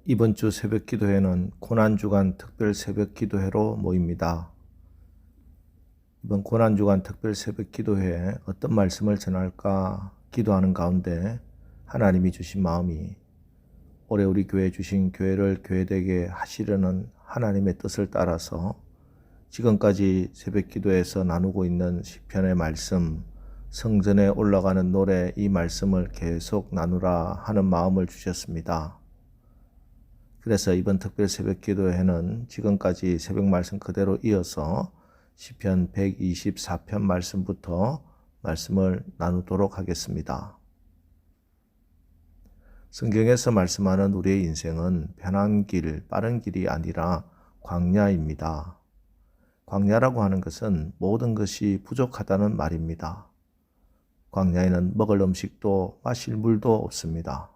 이번 주 새벽 기도회는 고난주간 특별 새벽 기도회로 모입니다. 이번 고난주간 특별 새벽 기도회에 어떤 말씀을 전할까 기도하는 가운데 하나님이 주신 마음이 올해 우리 교회에 주신 교회를 교회되게 하시려는 하나님의 뜻을 따라서 지금까지 새벽 기도에서 나누고 있는 시편의 말씀, 성전에 올라가는 노래, 이 말씀을 계속 나누라 하는 마음을 주셨습니다. 그래서 이번 특별 새벽 기도회는 지금까지 새벽 말씀 그대로 이어서 시편 124편 말씀부터 말씀을 나누도록 하겠습니다. 성경에서 말씀하는 우리의 인생은 편한 길, 빠른 길이 아니라 광야입니다. 광야라고 하는 것은 모든 것이 부족하다는 말입니다. 광야에는 먹을 음식도 마실 물도 없습니다.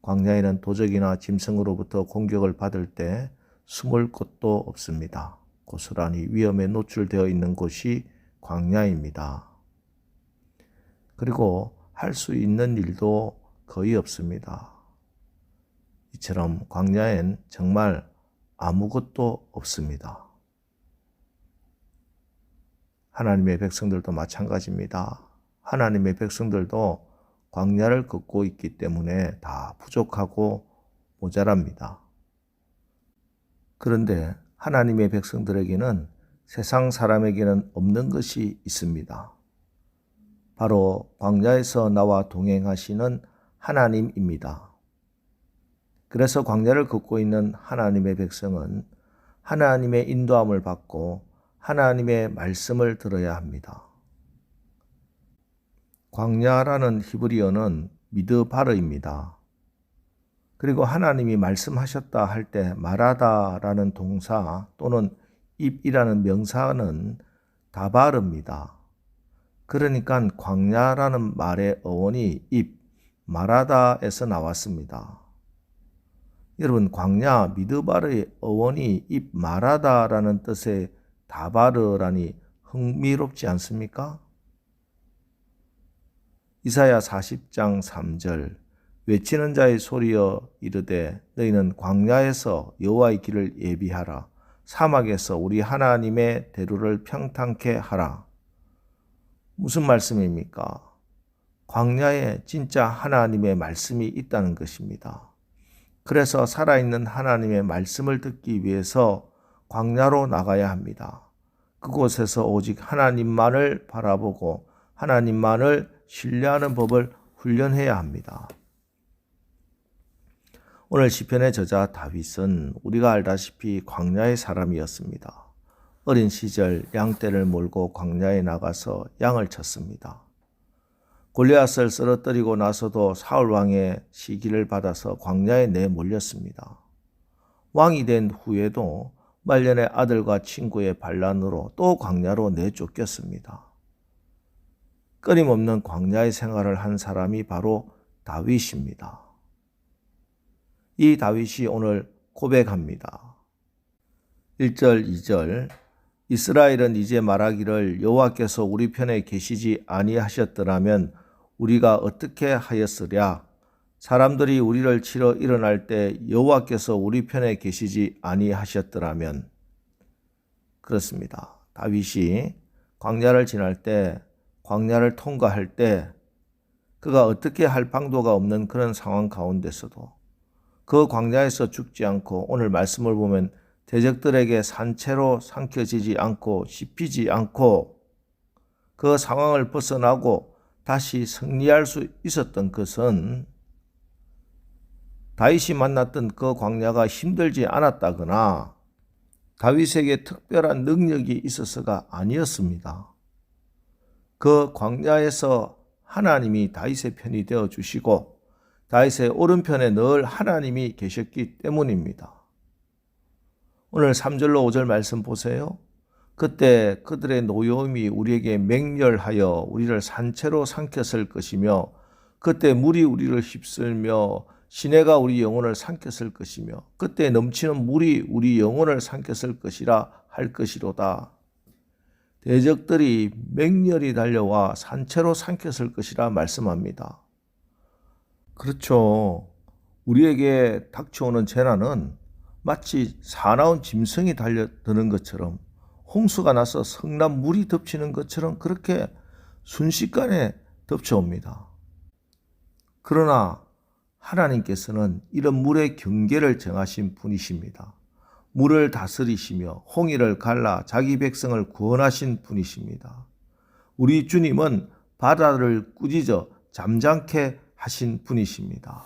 광야에는 도적이나 짐승으로부터 공격을 받을 때 숨을 곳도 없습니다. 고스란히 위험에 노출되어 있는 곳이 광야입니다. 그리고 할 수 있는 일도 거의 없습니다. 이처럼 광야엔 정말 아무것도 없습니다. 하나님의 백성들도 마찬가지입니다. 하나님의 백성들도 광야를 걷고 있기 때문에 다 부족하고 모자랍니다. 그런데 하나님의 백성들에게는 세상 사람에게는 없는 것이 있습니다. 바로 광야에서 나와 동행하시는 하나님입니다. 그래서 광야를 걷고 있는 하나님의 백성은 하나님의 인도함을 받고 하나님의 말씀을 들어야 합니다. 광야라는 히브리어는 미드바르입니다. 그리고 하나님이 말씀하셨다 할 때 말하다라는 동사 또는 입이라는 명사는 다바르입니다. 그러니까 광야라는 말의 어원이 입, 말하다에서 나왔습니다. 여러분, 광야 미드바르의 어원이 입, 말하다라는 뜻의 다바르라니 흥미롭지 않습니까? 이사야 40장 3절 외치는 자의 소리여 이르되 너희는 광야에서 여호와의 길을 예비하라. 사막에서 우리 하나님의 대로를 평탄케 하라. 무슨 말씀입니까? 광야에 진짜 하나님의 말씀이 있다는 것입니다. 그래서 살아있는 하나님의 말씀을 듣기 위해서 광야로 나가야 합니다. 그곳에서 오직 하나님만을 바라보고 하나님만을 신뢰하는 법을 훈련해야 합니다. 오늘 시편의 저자 다윗은 우리가 알다시피 광야의 사람이었습니다. 어린 시절 양떼를 몰고 광야에 나가서 양을 쳤습니다. 골리앗을 쓰러뜨리고 나서도 사울 왕의 시기를 받아서 광야에 내몰렸습니다. 왕이 된 후에도 말년의 아들과 친구의 반란으로 또 광야로 내쫓겼습니다. 끊임없는 광야의 생활을 한 사람이 바로 다윗입니다. 이 다윗이 오늘 고백합니다. 1절, 2절 이스라엘은 이제 말하기를 여호와께서 우리 편에 계시지 아니하셨더라면 우리가 어떻게 하였으랴. 사람들이 우리를 치러 일어날 때 여호와께서 우리 편에 계시지 아니하셨더라면. 그렇습니다. 다윗이 광야를 지날 때 광야를 통과할 때 그가 어떻게 할 방도가 없는 그런 상황 가운데서도 그 광야에서 죽지 않고 오늘 말씀을 보면 대적들에게 산채로 삼켜지지 않고 씹히지 않고 그 상황을 벗어나고 다시 승리할 수 있었던 것은 다윗이 만났던 그 광야가 힘들지 않았다거나 다윗에게 특별한 능력이 있어서가 아니었습니다. 그 광야에서 하나님이 다윗의 편이 되어 주시고 다윗의 오른편에 늘 하나님이 계셨기 때문입니다. 오늘 3절로 5절 말씀 보세요. 그때 그들의 노여움이 우리에게 맹렬하여 우리를 산채로 삼켰을 것이며 그때 물이 우리를 휩쓸며 시내가 우리 영혼을 삼켰을 것이며 그때 넘치는 물이 우리 영혼을 삼켰을 것이라 할 것이로다. 대적들이 맹렬히 달려와 산채로 삼켰을 것이라 말씀합니다. 그렇죠. 우리에게 닥쳐오는 재난은 마치 사나운 짐승이 달려드는 것처럼, 홍수가 나서 성난 물이 덮치는 것처럼 그렇게 순식간에 덮쳐옵니다. 그러나 하나님께서는 이런 물의 경계를 정하신 분이십니다. 물을 다스리시며 홍해를 갈라 자기 백성을 구원하신 분이십니다. 우리 주님은 바다를 꾸짖어 잠잠케 하신 분이십니다.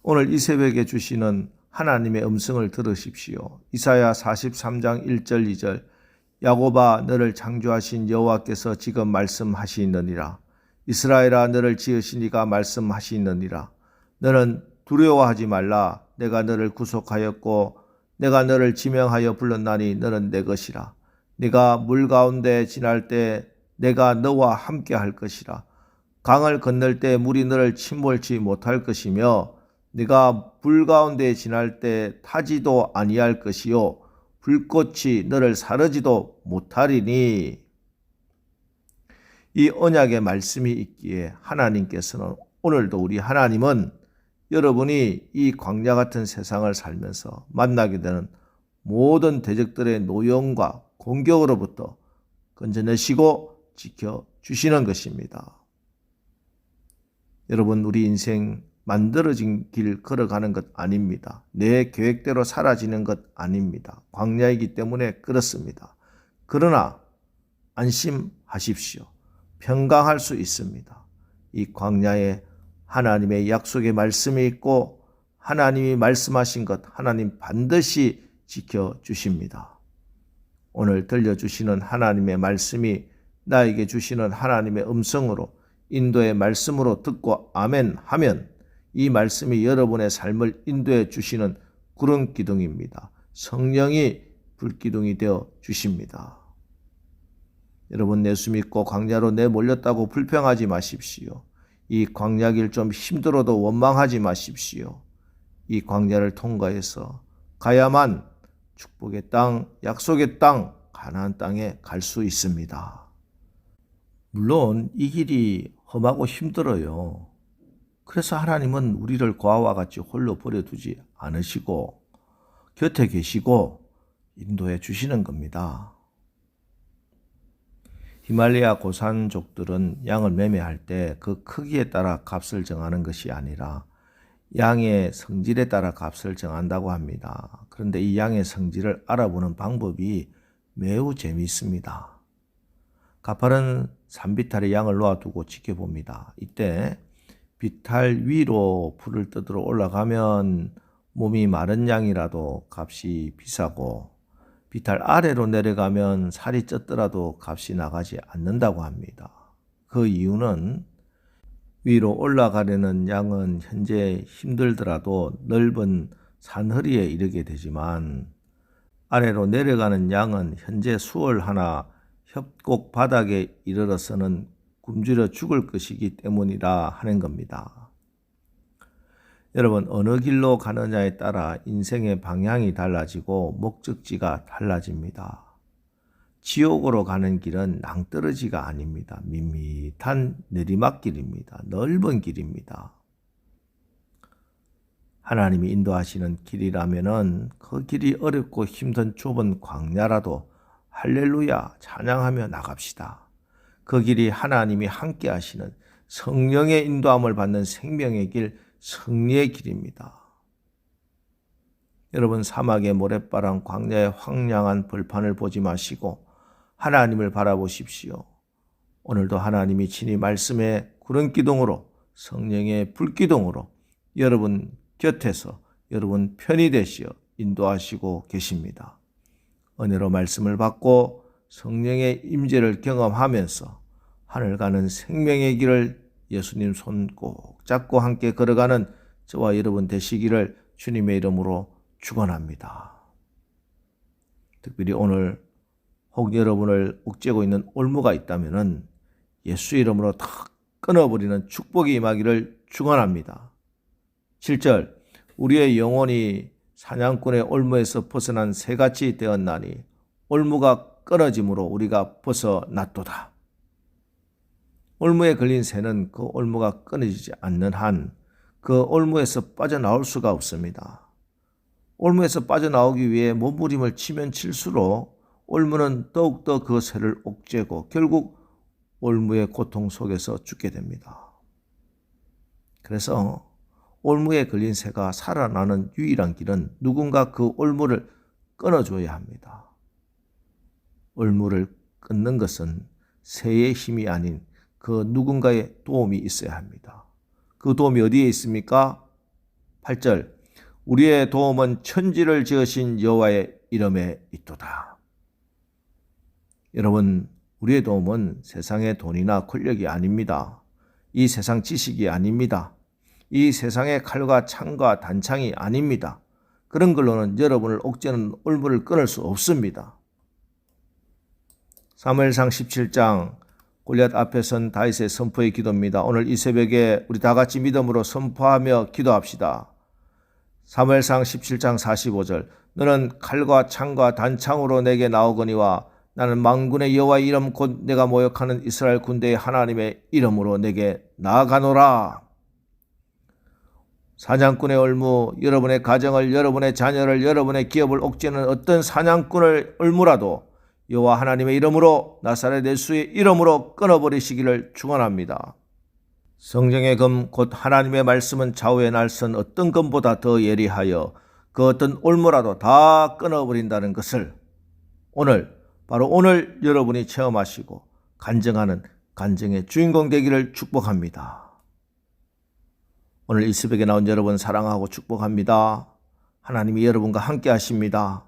오늘 이 새벽에 주시는 하나님의 음성을 들으십시오. 이사야 43장 1절 2절 야곱아 너를 창조하신 여호와께서 지금 말씀하시느니라. 이스라엘아 너를 지으신 이가 말씀하시느니라. 너는 두려워하지 말라. 내가 너를 구속하였고 내가 너를 지명하여 불렀나니 너는 내 것이라. 네가 물 가운데 지날 때 내가 너와 함께 할 것이라. 강을 건널 때 물이 너를 침몰치 못할 것이며 네가 불 가운데 지날 때 타지도 아니할 것이요 불꽃이 너를 사르지도 못하리니. 이 언약의 말씀이 있기에 하나님께서는 오늘도 우리 하나님은 여러분이 이 광야 같은 세상을 살면서 만나게 되는 모든 대적들의 노여움과 공격으로부터 건져내시고 지켜주시는 것입니다. 여러분, 우리 인생 만들어진 길 걸어가는 것 아닙니다. 내 계획대로 사라지는 것 아닙니다. 광야이기 때문에 그렇습니다. 그러나 안심하십시오. 평강할 수 있습니다. 이 광야에 하나님의 약속의 말씀이 있고 하나님이 말씀하신 것 하나님 반드시 지켜주십니다. 오늘 들려주시는 하나님의 말씀이 나에게 주시는 하나님의 음성으로 인도의 말씀으로 듣고 아멘 하면 이 말씀이 여러분의 삶을 인도해 주시는 구름 기둥입니다. 성령이 불기둥이 되어 주십니다. 여러분, 예수 믿고 광야로 내몰렸다고 불평하지 마십시오. 이 광야길 좀 힘들어도 원망하지 마십시오. 이 광야를 통과해서 가야만 축복의 땅, 약속의 땅, 가나안 땅에 갈 수 있습니다. 물론 이 길이 험하고 힘들어요. 그래서 하나님은 우리를 고아와 같이 홀로 버려두지 않으시고 곁에 계시고 인도해 주시는 겁니다. 히말라야 고산족들은 양을 매매할 때 그 크기에 따라 값을 정하는 것이 아니라 양의 성질에 따라 값을 정한다고 합니다. 그런데 이 양의 성질을 알아보는 방법이 매우 재미있습니다. 가파른 산비탈에 양을 놓아두고 지켜봅니다. 이때 비탈 위로 풀을 뜯으러 올라가면 몸이 마른 양이라도 값이 비싸고 비탈 아래로 내려가면 살이 쪘더라도 값이 나가지 않는다고 합니다. 그 이유는 위로 올라가려는 양은 현재 힘들더라도 넓은 산허리에 이르게 되지만 아래로 내려가는 양은 현재 수월하나 협곡 바닥에 이르러서는 굶주려 죽을 것이기 때문이라 하는 겁니다. 여러분, 어느 길로 가느냐에 따라 인생의 방향이 달라지고 목적지가 달라집니다. 지옥으로 가는 길은 낭떠러지가 아닙니다. 밋밋한 내리막길입니다. 넓은 길입니다. 하나님이 인도하시는 길이라면은 그 길이 어렵고 힘든 좁은 광야라도 할렐루야 찬양하며 나갑시다. 그 길이 하나님이 함께 하시는 성령의 인도함을 받는 생명의 길, 승리의 길입니다. 여러분, 사막의 모래바람, 광야의 황량한 벌판을 보지 마시고 하나님을 바라보십시오. 오늘도 하나님이 친히 말씀의 구름기둥으로 성령의 불기둥으로 여러분 곁에서 여러분 편이 되시어 인도하시고 계십니다. 은혜로 말씀을 받고 성령의 임재를 경험하면서 하늘 가는 생명의 길을 예수님 손 꼭 잡고 함께 걸어가는 저와 여러분 되시기를 주님의 이름으로 축원합니다. 특별히 오늘 혹 여러분을 옥죄고 있는 올무가 있다면 예수 이름으로 탁 끊어버리는 축복이 임하기를 축원합니다. 7절 우리의 영혼이 사냥꾼의 올무에서 벗어난 새같이 되었나니 올무가 끊어짐으로 우리가 벗어났도다. 올무에 걸린 새는 그 올무가 끊어지지 않는 한 그 올무에서 빠져나올 수가 없습니다. 올무에서 빠져나오기 위해 몸부림을 치면 칠수록 올무는 더욱더 그 새를 옥죄고 결국 올무의 고통 속에서 죽게 됩니다. 그래서 올무에 걸린 새가 살아나는 유일한 길은 누군가 그 올무를 끊어줘야 합니다. 올무를 끊는 것은 새의 힘이 아닌 그 누군가의 도움이 있어야 합니다. 그 도움이 어디에 있습니까? 8절 우리의 도움은 천지를 지으신 여호와의 이름에 있도다. 여러분, 우리의 도움은 세상의 돈이나 권력이 아닙니다. 이 세상 지식이 아닙니다. 이 세상의 칼과 창과 단창이 아닙니다. 그런 걸로는 여러분을 옥죄는 올무를 끊을 수 없습니다. 사무엘상 17장 골리앗 앞에 선 다윗의 선포의 기도입니다. 오늘 이 새벽에 우리 다 같이 믿음으로 선포하며 기도합시다. 사무엘상 17장 45절 너는 칼과 창과 단창으로 내게 나오거니와 나는 만군의 여호와의 이름 곧 내가 모욕하는 이스라엘 군대의 하나님의 이름으로 내게 나아가노라. 사냥꾼의 올무, 여러분의 가정을, 여러분의 자녀를, 여러분의 기업을 옥죄는 어떤 사냥꾼의 올무라도 여호와 하나님의 이름으로 나사렛 예수의 이름으로 끊어버리시기를 축원합니다. 성경의 검 곧 하나님의 말씀은 좌우의 날선 어떤 검보다 더 예리하여 그 어떤 올무라도 다 끊어버린다는 것을 바로 오늘 여러분이 체험하시고 간증하는 간증의 주인공 되기를 축복합니다. 오늘 이 새벽에 나온 여러분 사랑하고 축복합니다. 하나님이 여러분과 함께 하십니다.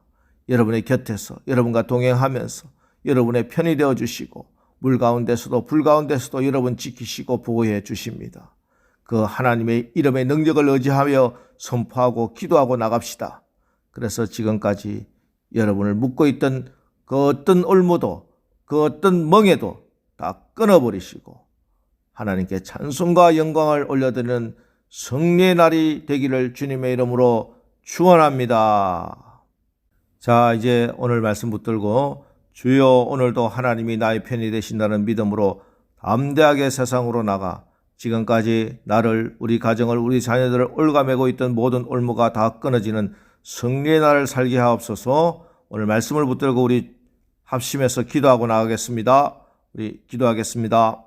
여러분의 곁에서 여러분과 동행하면서 여러분의 편이 되어 주시고 물 가운데서도 불 가운데서도 여러분 지키시고 보호해 주십니다. 그 하나님의 이름의 능력을 의지하며 선포하고 기도하고 나갑시다. 그래서 지금까지 여러분을 묶고 있던 그 어떤 올무도 그 어떤 멍에도 다 끊어버리시고 하나님께 찬송과 영광을 올려드리는 승리의 날이 되기를 주님의 이름으로 축원합니다. 자, 이제 오늘 말씀 붙들고 주여 오늘도 하나님이 나의 편이 되신다는 믿음으로 담대하게 세상으로 나가 지금까지 나를, 우리 가정을, 우리 자녀들을 올가매고 있던 모든 올무가 다 끊어지는 승리의 날을 살게 하옵소서. 오늘 말씀을 붙들고 우리 합심해서 기도하고 나가겠습니다. 우리 기도하겠습니다.